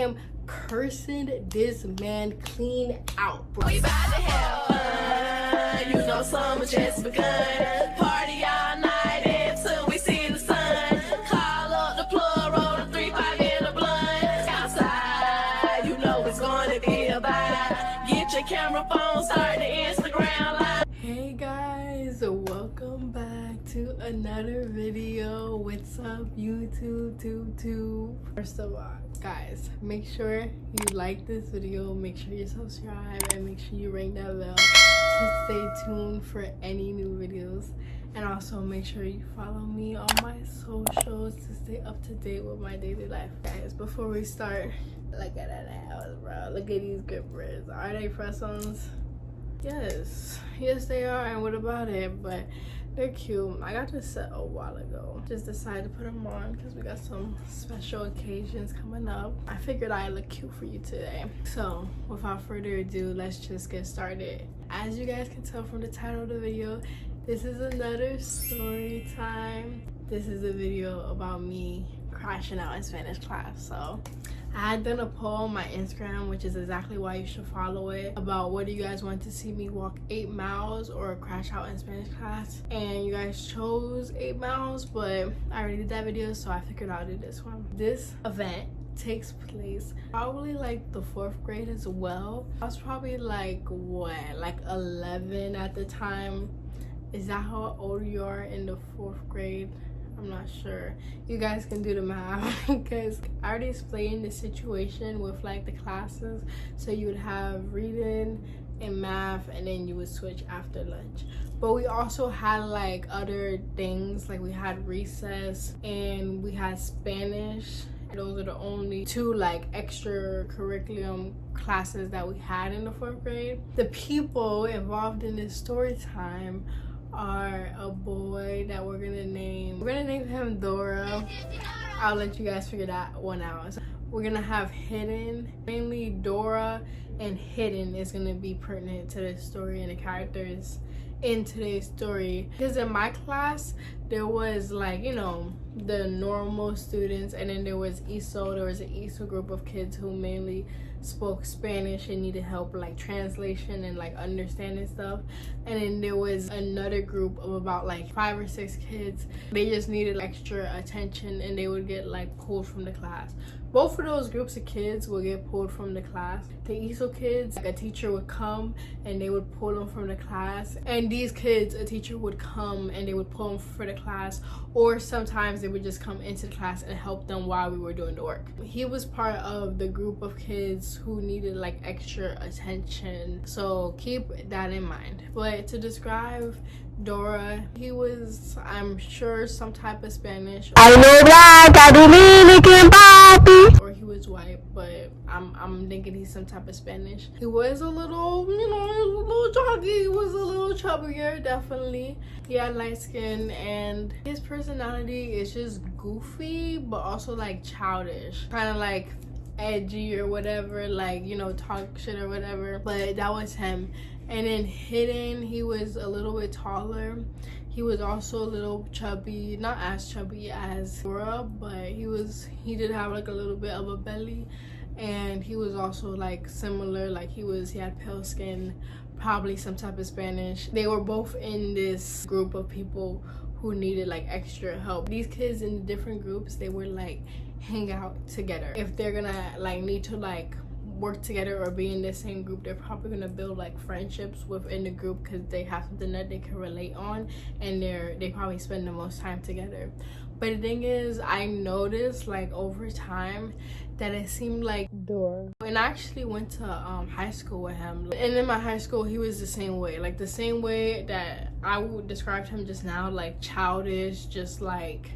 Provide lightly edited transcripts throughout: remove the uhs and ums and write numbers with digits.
am cursing this man clean out, bro. We about to have fun. You know summer just begun. Party all night until we see the sun. Call up the plug, roll the 3-5 in the blunt. Outside, you know it's gonna be a vibe. Get your camera phone, start the Instagram live. Hey guys, welcome back to another video. What's up, YouTube? First of all, guys, make sure you like this video, make sure you subscribe, and make sure you ring that bell to stay tuned for any new videos. And also make sure you follow me on my socials to stay up to date with my daily life. Guys, before we start, look at that house, bro. Look at these grippers. Are they press-ons? Yes they are. And what about it? But they're cute. I got this set a while ago. Just decided to put them on because we got some special occasions coming up. I figured I'd look cute for you today. So without further ado, let's just get started. As you guys can tell from the title of the video, this is another story time. This is a video about me crashing out in Spanish class. So I had done a poll on my Instagram, which is exactly why you should follow it, about what do you guys want to see me walk 8 miles or crash out in Spanish class. And you guys chose 8 miles, but I already did that video, so I figured I'll do this one. This event takes place probably like the 4th grade as well. I was probably like 11 at the time. Is that how old you are in the 4th grade? I'm not sure. You guys can do the math because I already explained the situation with like the classes. So you would have reading and math, and then you would switch after lunch. But we also had like other things, like we had recess and we had Spanish. Those are the only 2 like extra curriculum classes that we had in the 4th grade. The people involved in this story time are a boy that we're gonna name him Dora. I'll let you guys figure that one out. So we're gonna have Hidden. Mainly Dora and Hidden is gonna be pertinent to the story and the characters in today's story. Because in my class there was like, you know, the normal students, and then there was ESO. There was an ESO group of kids who mainly spoke Spanish and needed help like translation and like understanding stuff. And then there was another group of about like 5 or 6 kids. They just needed extra attention and they would get like pulled from the class. Both of those groups of kids would get pulled from the class. The ESO kids, like a teacher would come and they would pull them from the class. And these kids, a teacher would come and they would pull them for the class. Or sometimes they would just come into the class and help them while we were doing the work. He was part of the group of kids who needed like extra attention. So keep that in mind. But to describe Dora, he was, I'm sure, some type of Spanish. I know black, I Dominican papi. Or he was white, but I'm thinking he's some type of Spanish. He was a little, you know, he was a little chunky. He was a little chubbier, definitely. He had light skin, and his personality is just goofy, but also like childish, kind of like edgy or whatever, like, you know, talk shit or whatever. But that was him. And then Hidden, he was a little bit taller. He was also a little chubby, not as chubby as Dora, but he did have like a little bit of a belly. And he was also like similar, like he had pale skin, probably some type of Spanish. They were both in this group of people who needed like extra help. These kids in the different groups, they would like hang out together. If they're gonna like need to like work together or be in the same group, they're probably gonna build like friendships within the group because they have something that they can relate on, and they probably spend the most time together. But the thing is, I noticed like over time that it seemed like Dora, and I actually went to high school with him, and in my high school he was the same way, like the same way that I would describe him just now, like childish, just like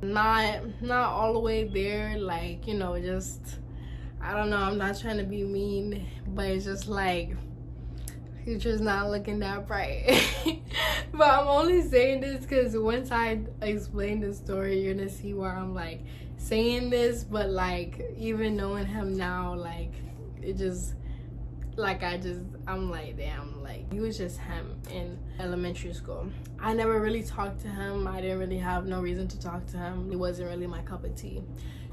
not all the way there, like, you know, just, I don't know, I'm not trying to be mean, but it's just like he's just not looking that bright. But I'm only saying this because once I explain the story, you're gonna see why I'm like saying this. But like, even knowing him now, like, it just, like, I'm like, damn, like, he was just him in elementary school. I never really talked to him. I didn't really have no reason to talk to him. He wasn't really my cup of tea.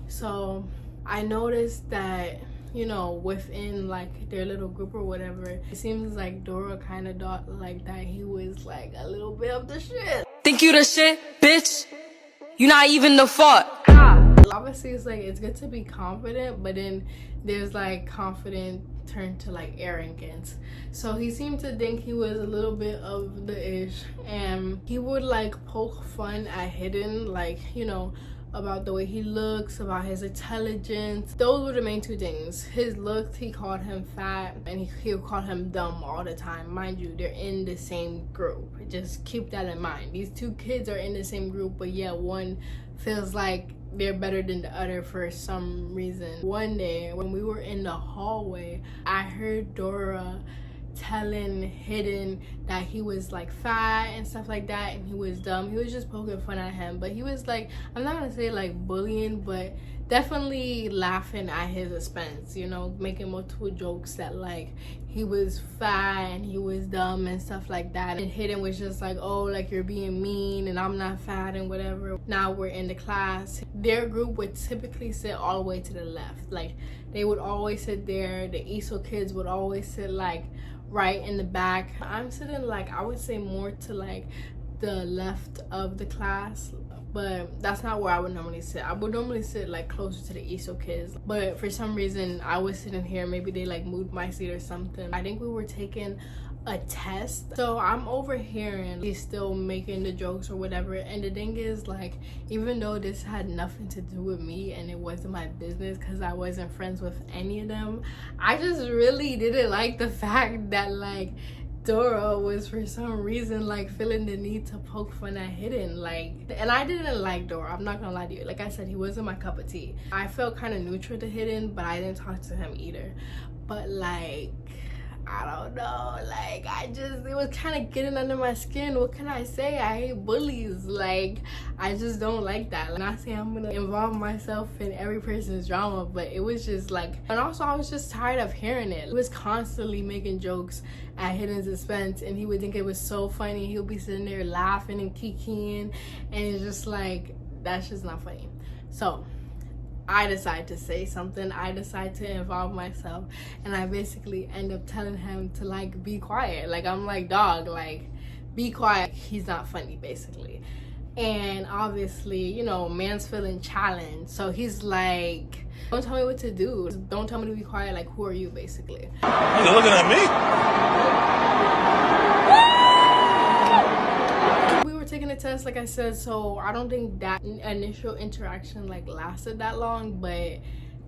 So I noticed that, you know, within like their little group or whatever, it seems like Dora kind of thought like that he was like a little bit of the shit. Think you the shit, bitch? You not even the fuck. Obviously, it's like it's good to be confident, but then there's like confident turned to like arrogance. So he seemed to think he was a little bit of the ish, and he would like poke fun at Hidden, like, you know, about the way he looks, about his intelligence. Those were the main two things. His looks, he called him fat, and he would call him dumb all the time. Mind you, they're in the same group. Just keep that in mind. These two kids are in the same group, but yet one feels like they're better than the other for some reason. One day when we were in the hallway, I heard Dora telling Hidden that he was like fat and stuff like that, and he was dumb. He was just poking fun at him, but he was like, I'm not gonna say like bullying, but definitely laughing at his expense, you know, making multiple jokes that like he was fat and he was dumb and stuff like that. And Hidden was just like, oh, like you're being mean and I'm not fat and whatever. Now we're in the class. Their group would typically sit all the way to the left. Like they would always sit there. The ESO kids would always sit like right in the back. I'm sitting like, I would say more to like the left of the class, but that's not where I would normally sit. I would normally sit like closer to the ESO kids, but for some reason I was sitting here. Maybe they like moved my seat or something. I think we were taking a test, so I'm overhearing he's still making the jokes or whatever. And the thing is, like, even though this had nothing to do with me and it wasn't my business because I wasn't friends with any of them, I just really didn't like the fact that like Dora was for some reason like feeling the need to poke fun at Hidden. Like, and I didn't like Dora, I'm not gonna lie to you. Like I said, he wasn't my cup of tea. I felt kind of neutral to Hidden, but I didn't talk to him either. But like, I don't know, like it was kind of getting under my skin. What can I say? I hate bullies. Like, I just don't like that. Like, not saying I'm gonna involve myself in every person's drama, but it was just like, and also I was just tired of hearing it. He was constantly making jokes at Hidden's expense, and he would think it was so funny. He would be sitting there laughing and kikiing, and it's just like, that's just not funny. So I decide to say something. I decide to involve myself, and I basically end up telling him to like be quiet. Like, I'm like, dog, like be quiet. He's not funny, basically. And obviously, you know, man's feeling challenged, so he's like, don't tell me what to do. Don't tell me to be quiet. Like, who are you, basically? You're looking at me. Taking a test, like I said, so I don't think that initial interaction like lasted that long, but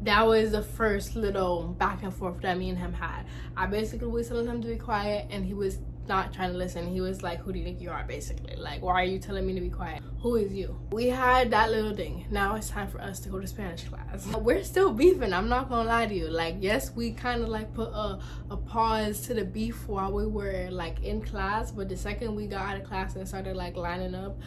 that was the first little back and forth that me and him had. I basically was telling him to be quiet, and he was not trying to listen. He was like, who do you think you are, basically? Like, why are you telling me to be quiet? Who is you? We had that little thing. Now it's time for us to go to Spanish class. We're still beefing, I'm not gonna lie to you. Like, yes, we kind of like put a pause to the beef while we were like in class, but the second we got out of class and started like lining up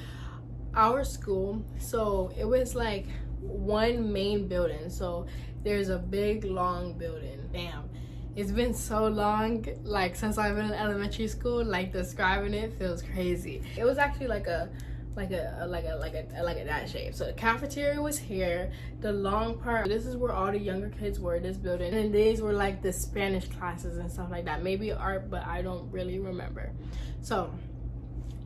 our school, so it was like one main building. So there's a big long building. Damn, it's been so long, like since I've been in elementary school, like describing it feels crazy. It was actually like a that shape. So the cafeteria was here, the long part, this is where all the younger kids were, this building, and these were like the Spanish classes and stuff like that, maybe art, but I don't really remember. So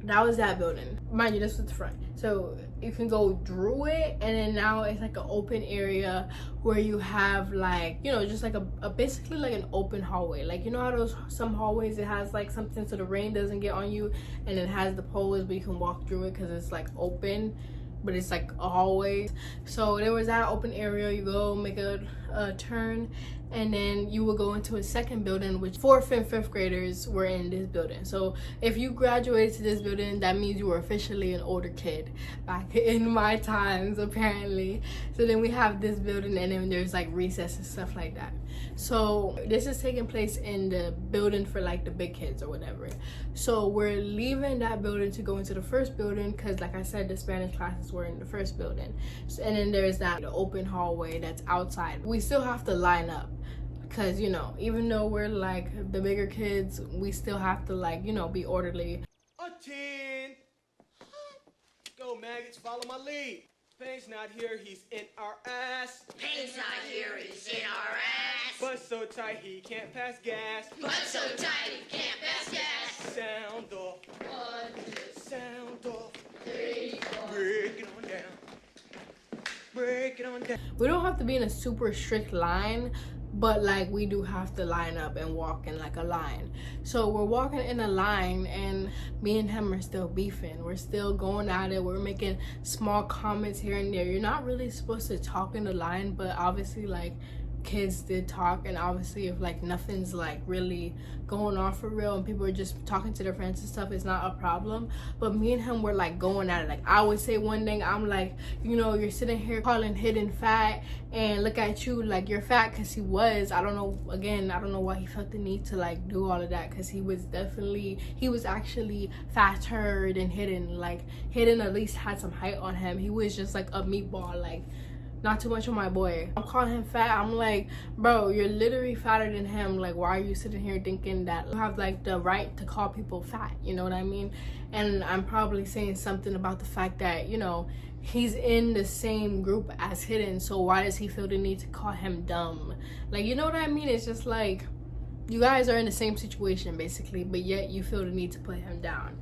that was that building. Mind you, this was the front, so you can go through it, and then now it's like an open area where you have like, you know, just like a basically like an open hallway. Like, you know how those some hallways, it has like something so the rain doesn't get on you, and it has the poles but you can walk through it because it's like open, but it's like a hallway. So there was that open area. You go make a turn, and then you will go into a second building, which 4th and 5th graders were in this building. So if you graduated to this building, that means you were officially an older kid back in my times, apparently. So then we have this building, and then there's like recess and stuff like that. So this is taking place in the building for like the big kids or whatever. So we're leaving that building to go into the first building because, like I said, the Spanish classes were in the first building. So, and then there's that the open hallway that's outside. We still have to line up because, you know, even though we're like the bigger kids, we still have to, like, you know, be orderly. A 10. Go, maggots, follow my lead. Pain's not here, he's in our ass. Pain's not here, he's in our ass. But so tight he can't pass gas. But so tight he can't pass gas. Sound off. 1, 2, Sound off. 3, 4. Break it on down. Break it on down. We don't have to be in a super strict line, but like we do have to line up and walk in like a line. So we're walking in a line and me and him are still beefing. We're still going at it. We're making small comments here and there. You're not really supposed to talk in the line, but obviously like kids did talk, and obviously if like nothing's like really going on for real and people are just talking to their friends and stuff, it's not a problem. But me and him were like going at it. Like I would say one thing, I'm like, you know, you're sitting here calling Hidden fat, and look at you, like you're fat, because he was. I don't know, again, I don't know why he felt the need to like do all of that, because he was actually fatter than Hidden. Like Hidden at least had some height on him. He was just like a meatball, like not too much on my boy. I'm calling him fat. I'm like, bro, you're literally fatter than him. Like, why are you sitting here thinking that you have like the right to call people fat? You know what I mean? And I'm probably saying something about the fact that, you know, he's in the same group as Hidden, so why does he feel the need to call him dumb? Like, you know what I mean? It's just like, you guys are in the same situation basically, but yet you feel the need to put him down.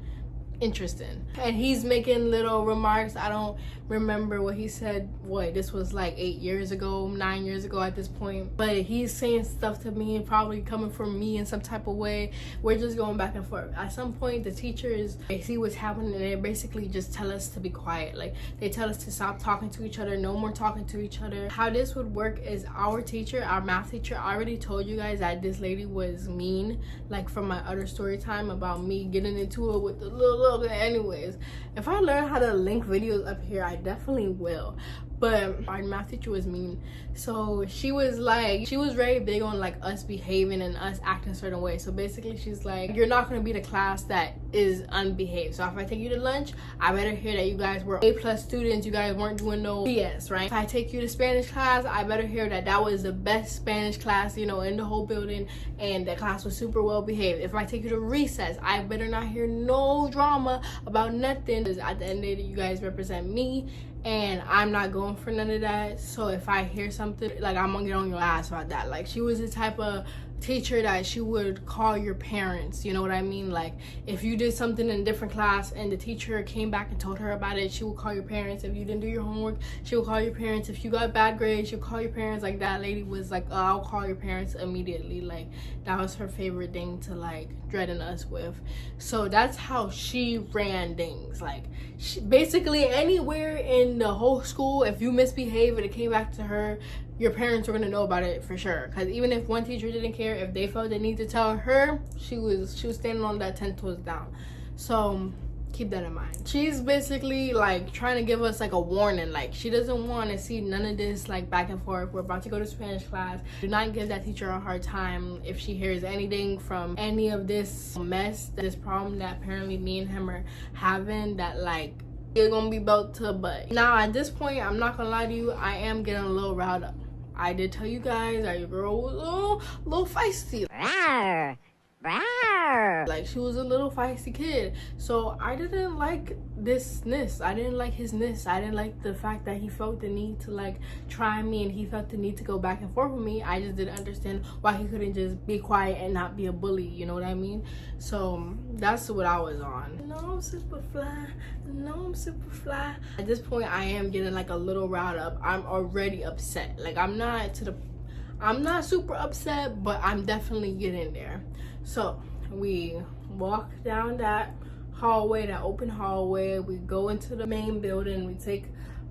Interesting. And he's making little remarks. I don't remember what he said. What, this was like 8 years ago, 9 years ago at this point, but he's saying stuff to me, probably coming from me in some type of way. We're just going back and forth. At some point the teachers, they see what's happening and they basically just tell us to be quiet. Like they tell us to stop talking to each other, no more talking to each other. How this would work is our teacher, our math teacher, I already told you guys that this lady was mean, like from my other story time about me getting into it with the little. Anyways, if I learn how to link videos up here, I definitely will. But our math teacher was mean, so she was very big on like us behaving and us acting a certain way. So basically she's like, you're not going to be the class that is unbehaved, so if I take you to lunch, I better hear that you guys were A+ students, you guys weren't doing no BS, right? If I take you to Spanish class, I better hear that that was the best Spanish class, you know, in the whole building, and the class was super well behaved. If I take you to recess, I better not hear no drama about nothing, because at the end of the day, you guys represent me and I'm not going for none of that. So if I hear something, like, I'm gonna get on your ass about that. Like, she was the type of teacher that she would call your parents, you know what I mean? Like, if you did something in a different class and the teacher came back and told her about it, she would call your parents. If you didn't do your homework, she would call your parents. If you got bad grades, she'll call your parents. Like, that lady was like, I'll call your parents immediately. Like, that was her favorite thing to like threaten us with. So that's how she ran things. Like, she, basically anywhere in the whole school, if you misbehaved and it came back to her, your parents were gonna know about it for sure. Because even if one teacher didn't care, if they felt they need to tell her, she was standing on that 10 toes down. So keep that in mind. She's basically like trying to give us like a warning. Like, she doesn't want to see none of this like back and forth. We're about to go to Spanish class. Do not give that teacher a hard time if she hears anything from any of this mess, this problem that apparently me and him are having, that like you're gonna be belt to butt. Now at this point, I'm not gonna lie to you, I am getting a little riled up. I did tell you guys that your girl was a little feisty. Like, she was a little feisty kid. So I didn't like thisness. I didn't like hisness. I didn't like the fact that he felt the need to like try me and he felt the need to go back and forth with me. I just didn't understand why he couldn't just be quiet and not be a bully, you know what I mean? So that's what I was on. No, I'm super fly. No, I'm super fly. At this point, I am getting like a little riled up. I'm already upset. Like, I'm not super upset, but I'm definitely getting there. So we walk down that hallway, that open hallway. We go into the main building. We take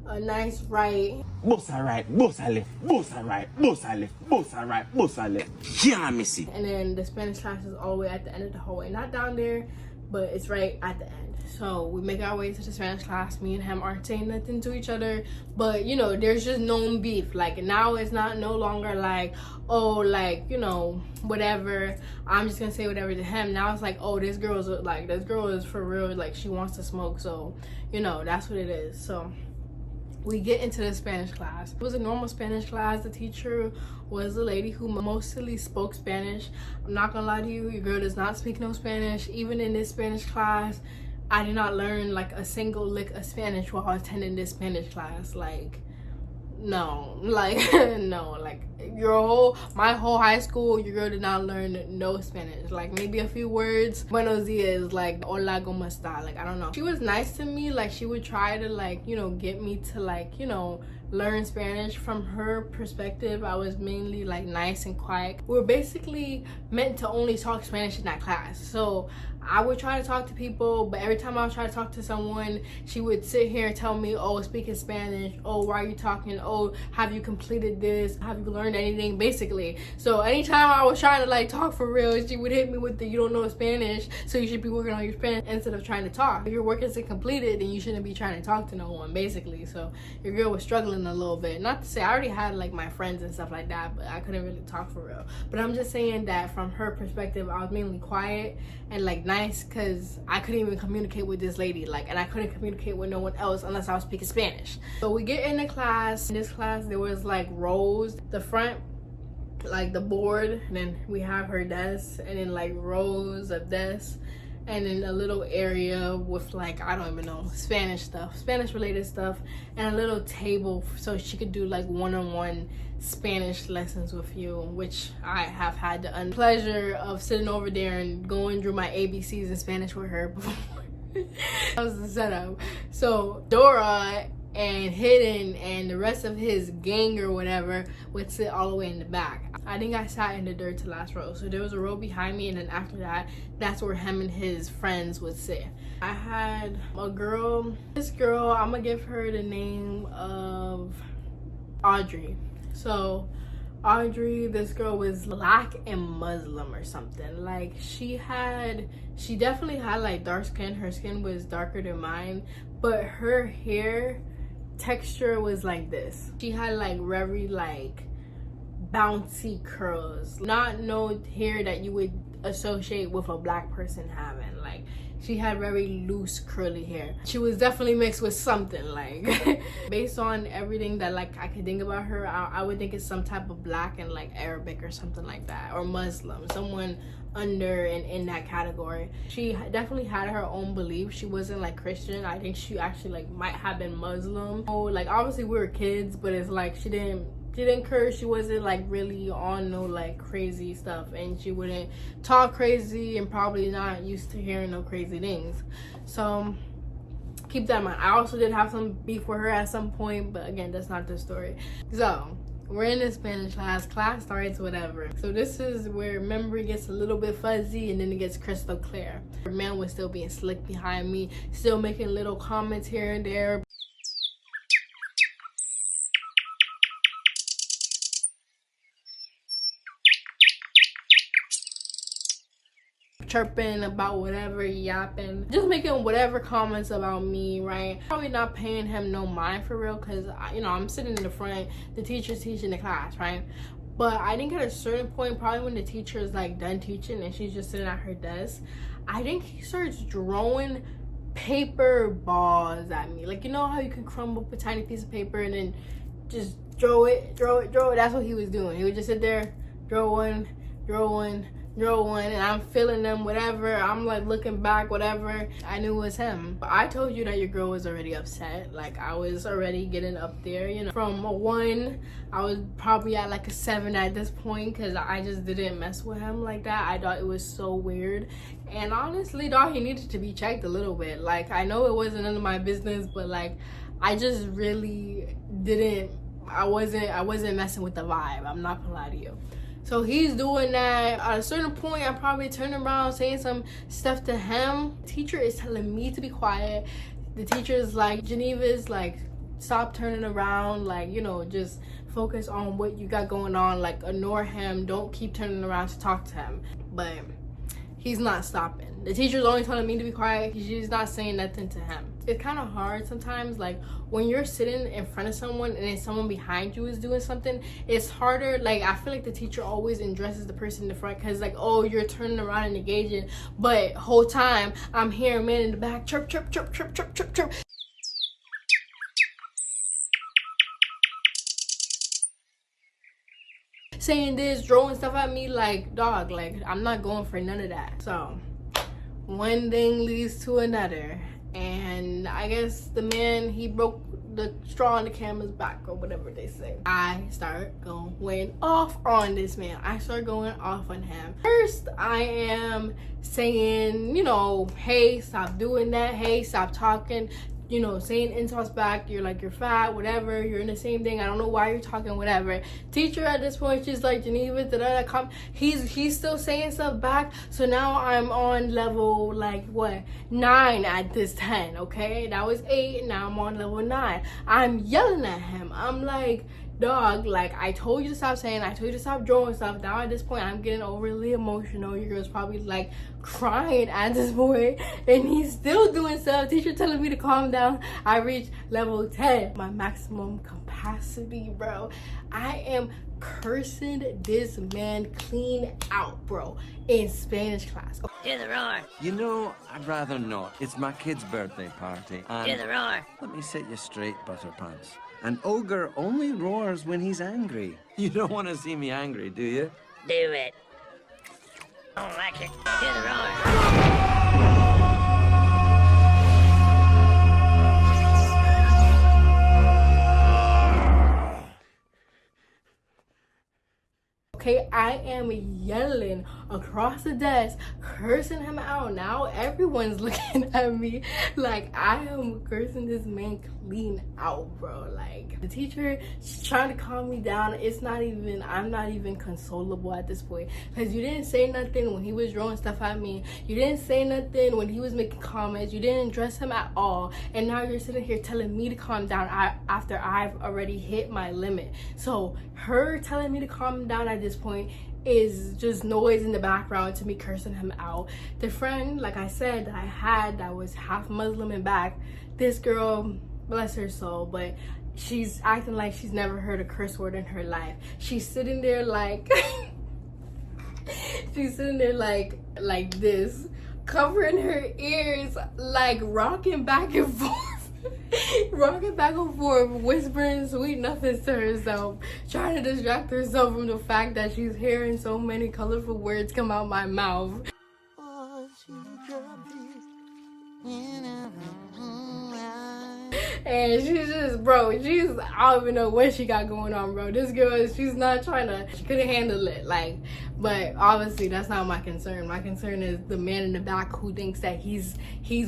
a nice right. Bossa right, bossa left, bossa right, bossa left, bossa right, bossa left. Yeah, missy. And then the Spanish class is all the way at the end of the hallway. Not down there, but it's right at the end. So we make our way to the Spanish class. Me and him aren't saying nothing to each other, but you know, there's just no beef. Like, now it's no longer like, oh, like, you know, whatever, I'm just gonna say whatever to him. Now it's like, oh, this girl is for real, like, she wants to smoke. So, you know, that's what it is. So we get into the Spanish class. It was a normal Spanish class. The teacher was a lady who mostly spoke Spanish. I'm not gonna lie to you, your girl does not speak no Spanish. Even in this Spanish class, I did not learn like a single lick of Spanish while attending this Spanish class. Like, no, like no, like my whole high school, your girl did not learn no Spanish. Like maybe a few words, buenos dias, like hola, como está, like I don't know. She was nice to me, like she would try to like, you know, get me to like, you know, learn Spanish. From her perspective, I was mainly like nice and quiet. We were basically meant to only talk Spanish in that class, so I would try to talk to people, but every time I would try to talk to someone, she would sit here and tell me, oh, speaking Spanish, oh, why are you talking, oh, have you completed this, have you learned anything, basically. So anytime I was trying to like talk for real, she would hit me with the, you don't know Spanish, so you should be working on your Spanish instead of trying to talk. If your work isn't completed, then you shouldn't be trying to talk to no one, basically. So your girl was struggling a little bit. Not to say I already had like my friends and stuff like that, but I couldn't really talk for real. But I'm just saying that from her perspective, I was mainly quiet and like nice, because I couldn't even communicate with this lady, like, and I couldn't communicate with no one else unless I was speaking Spanish. So we get in the class. In this class there was like rows, the front, like the board, and then we have her desk, and then like rows of desks, and then a little area with like, I don't even know, Spanish stuff, Spanish related stuff, and a little table so she could do like one-on-one Spanish lessons with you, which I have had the pleasure of sitting over there and going through my ABCs in Spanish with her before. That was the setup. So Dora and Hidden and the rest of his gang or whatever would sit all the way in the back. I think I sat in the third to last row, so there was a row behind me, and then after that, that's where him and his friends would sit. I had a girl, this girl, I'm gonna give her the name of Audrey. So Audrey, this girl was black and Muslim or something. Like she definitely had like dark skin. Her skin was darker than mine, but her hair texture was like this. She had like very like bouncy curls, not no hair that you would associate with a black person having. Like she had very loose curly hair. She was definitely mixed with something, like based on everything that like I could think about her, I would think it's some type of black and like Arabic or something like that, or Muslim, someone under and in that category. She definitely had her own beliefs. She wasn't like Christian. I think she actually like might have been Muslim. Oh, like obviously we were kids, but it's like she didn't curse. She wasn't like really on no like crazy stuff, and she wouldn't talk crazy, and probably not used to hearing no crazy things. So keep that in mind. I also did have some beef with her at some point, but again, that's not the story. So we're in the Spanish class starts, whatever. So this is where memory gets a little bit fuzzy, and then it gets crystal clear. Her man was still being slick behind me, still making little comments here and there. Chirping about whatever, yapping, just making whatever comments about me, right? Probably not paying him no mind for real, because you know, I'm sitting in the front, the teacher's teaching the class, right? But I think at a certain point, probably when the teacher is like done teaching and she's just sitting at her desk, I think he starts throwing paper balls at me. Like, you know how you can crumble up a tiny piece of paper and then just throw it. That's what he was doing. He would just sit there, throw one, and I'm feeling them, whatever. I'm like looking back, whatever. I knew it was him. But I told you that your girl was already upset. Like I was already getting up there, you know. From a 1, I was probably at like a 7 at this point, because I just didn't mess with him like that. I thought it was so weird. And honestly, dog, he needed to be checked a little bit. Like I know it wasn't none of my business, but like I just really didn't, I wasn't messing with the vibe. I'm not gonna lie to you. So he's doing that. At a certain point, I probably turned around saying some stuff to him. The teacher is telling me to be quiet. The teacher is like, Geneva's like, stop turning around. Like, you know, just focus on what you got going on. Like, ignore him. Don't keep turning around to talk to him. But he's not stopping. The teacher's only telling me to be quiet. She's not saying nothing to him. It's kind of hard sometimes, like when you're sitting in front of someone and then someone behind you is doing something, it's harder. Like I feel like the teacher always addresses the person in the front, because like, oh, you're turning around and engaging, but whole time I'm hearing man in the back chirp, saying this, throwing stuff at me. Like, dog, like I'm not going for none of that. So one thing leads to another, and I guess the man, he broke the straw in the camera's back, or whatever they say. I start going off on this man. I start going off on him. First, I am saying, you know, hey, stop doing that. Hey, stop talking. You know, saying insults back. You're like, you're fat, whatever. You're in the same thing. I don't know why you're talking, whatever. Teacher at this point, she's like, Geneva, he's still saying stuff back. So now I'm on level, like, what, 9 at this 10, okay? That was 8, now I'm on level 9. I'm yelling at him. I'm like, dog, like, I told you to stop saying, I told you to stop drawing stuff. Now at this point, I'm getting overly emotional. Your girl's probably like crying at this point, and he's still doing stuff. Teacher telling me to calm down. I reached level 10, my maximum capacity, bro. I am cursing this man clean out, bro, in Spanish class. Hear the roar. You know, I'd rather not. It's my kid's birthday party. Hear the roar. Let me set you straight, Butterpants. An ogre only roars when he's angry. You don't want to see me angry, do you? Do it. I don't like it. Hear the roar. Okay, I am yelling across the desk, cursing him out. Now everyone's looking at me like I am cursing this man clean out, bro. Like, the teacher, she's trying to calm me down. I'm not even consolable at this point, because you didn't say nothing when he was throwing stuff at me. You didn't say nothing when he was making comments. You didn't address him at all, and now you're sitting here telling me to calm down after I've already hit my limit. So her telling me to calm down at this point is just noise in the background to me cursing him out. The friend, like I said, that I had that was half Muslim and back, this girl, bless her soul, but she's acting like she's never heard a curse word in her life. She's sitting there like she's sitting there like this, covering her ears, like rocking back and forth. Rocking back and forth, whispering sweet nothings to herself, trying to distract herself from the fact that she's hearing so many colorful words come out my mouth. And she's just, bro, I don't even know what she got going on, bro. This girl, she couldn't handle it, like, but obviously that's not my concern. My concern is the man in the back who thinks that he's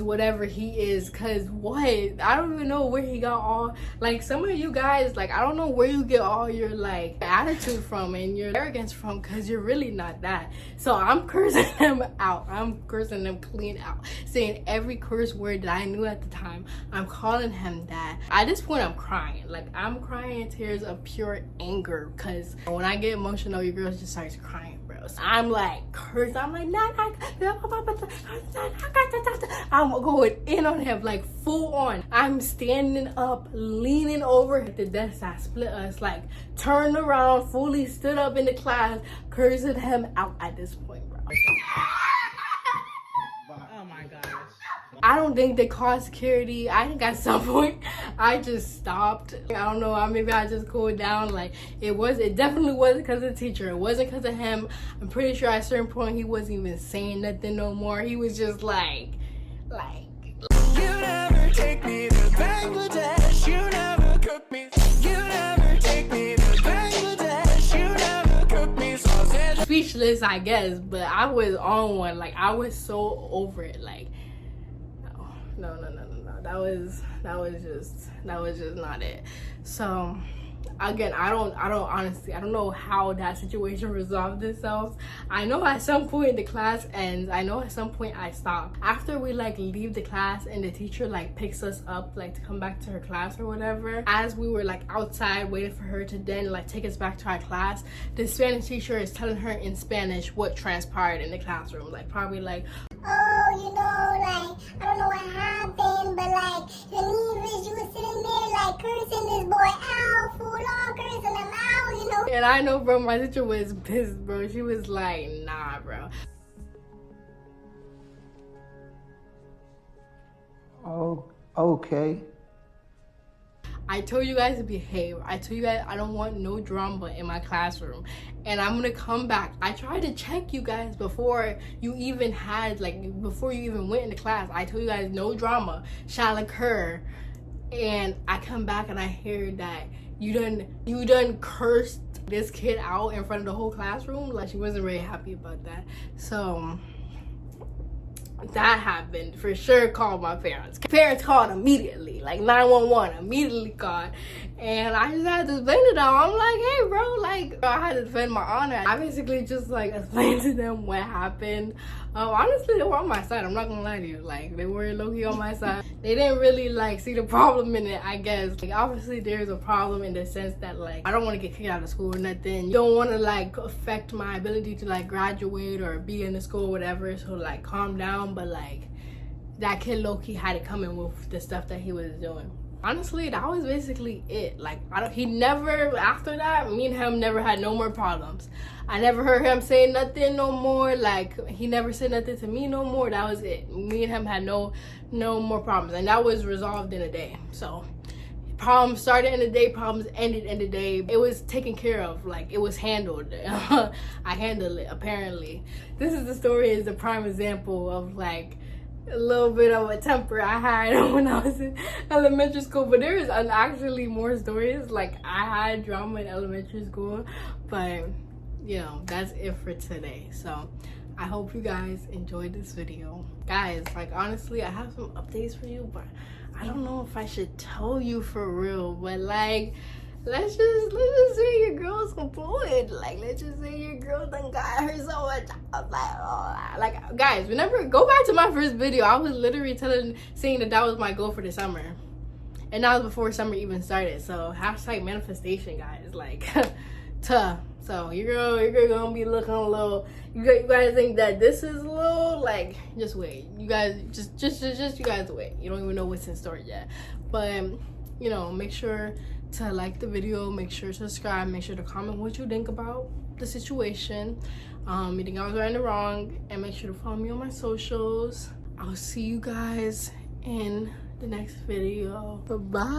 whatever he is, cause what? I don't even know where he got all, like, some of you guys, like, I don't know where you get all your, like, attitude from and your arrogance from, cause you're really not that. So I'm cursing him out. I'm cursing him clean out, saying every curse word that I knew at the time. I'm calling him that. At this point, I'm crying. Like, I'm crying tears of pure anger, because when I get emotional, your girl just starts crying, bro. So I'm like, curse. I'm like, I'm going in on him, like, full on. I'm standing up, leaning over the desk that split us, like, turned around, fully stood up in the class, cursing him out at this point, bro. Oh my gosh. I don't think they called security. I think at some point I just stopped. I don't know, maybe I just cooled down. Like, it definitely wasn't because of the teacher. It wasn't because of him. I'm pretty sure at a certain point he wasn't even saying nothing no more. He was just like You never take me to Bangladesh. You never cook me. You never take me to Bangladesh. You never cook me sausage. Speechless, I guess, but I was on one. Like, I was so over it. Like, no. That was just not it. So again, I don't know how that situation resolved itself. I know at some point the class ends. I know at some point I stop. After we like leave the class and the teacher like picks us up like to come back to her class or whatever, as we were like outside waiting for her to then like take us back to our class, the Spanish teacher is telling her in Spanish what transpired in the classroom. Like, probably like, oh, you know, like, I don't know what happened, but like, you were sitting there like cursing this boy out, full on cursing him out, you know. and I know, bro, my teacher was pissed, bro. She was like, nah, bro. Oh, okay. I told you guys to behave. I told you guys I don't want no drama in my classroom. And I'm gonna come back. I tried to check you guys before you even had, like, before you even went into class. I told you guys no drama shall occur. And I come back and I hear that you done cursed this kid out in front of the whole classroom. Like, she wasn't really happy about that. So that happened. For sure called my parents. Parents called immediately, like 911 immediately called. And I just had to explain to them. I'm like, hey bro, like, I had to defend my honor. I basically just like explained to them what happened. Honestly, they were on my side. I'm not gonna lie to you. Like, they were low-key on my side. They didn't really like see the problem in it, I guess. Like, obviously there's a problem in the sense that, like, I don't want to get kicked out of school or nothing. You don't want to like affect my ability to like graduate or be in the school or whatever. So like, calm down. But like, that kid low-key had it coming with the stuff that he was doing. Honestly, that was basically it. Like, he never, after that, me and him never had no more problems. I never heard him say nothing no more. Like, he never said nothing to me no more. That was it. Me and him had no more problems, and that was resolved in a day. So problems started in the day, problems ended in the day. It was taken care of. Like, it was handled. I handled it, apparently. This is the story, is a prime example of like a little bit of a temper I had when I was in elementary school. But there is actually more stories. Like, I had drama in elementary school, but you know, that's it for today. So I hope you guys enjoyed this video. Guys, like, honestly, I have some updates for you, but I don't know if I should tell you for real. But like, let's just say your girl's employed. Like, let's just say your girl done got her so much. Like, guys, whenever, go back to my first video, I was literally saying that was my goal for the summer, and that was before summer even started. So hashtag manifestation, guys. Like, so your girl gonna be looking a little. You guys think that this is a little, like, just wait. You guys just you guys wait. You don't even know what's in store yet. But you know, make sure to like the video, make sure to subscribe, make sure to comment what you think about the situation. You think I was right or wrong, and make sure to follow me on my socials. I'll see you guys in the next video. Bye-bye.